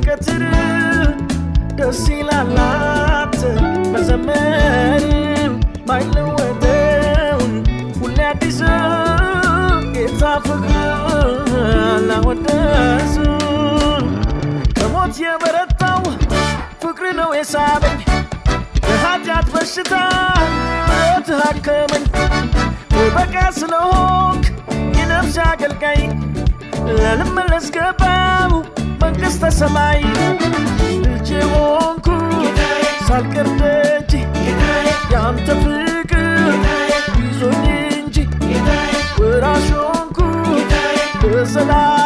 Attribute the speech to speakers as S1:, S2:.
S1: በቀትር ደስ ይላላት በዘመን ማይለወጠውን ሁሌ አዲስ ጌታ ፍቅር ላወደሱ ከሞት የበረታው ፍቅር ነው የሳበኝ የኃጢአት በሽታ ተሃከመኝ በቃ ስለሆንክ የነፍስ አገልጋይ ለልመለስ ገባው መንግሥተ ሰማይ ልጅ ሆንኩ ሳልቀር ደጅ ያንተ ፍቅር ይዞኝ እንጂ ወራሽ ሆንኩ በሰላም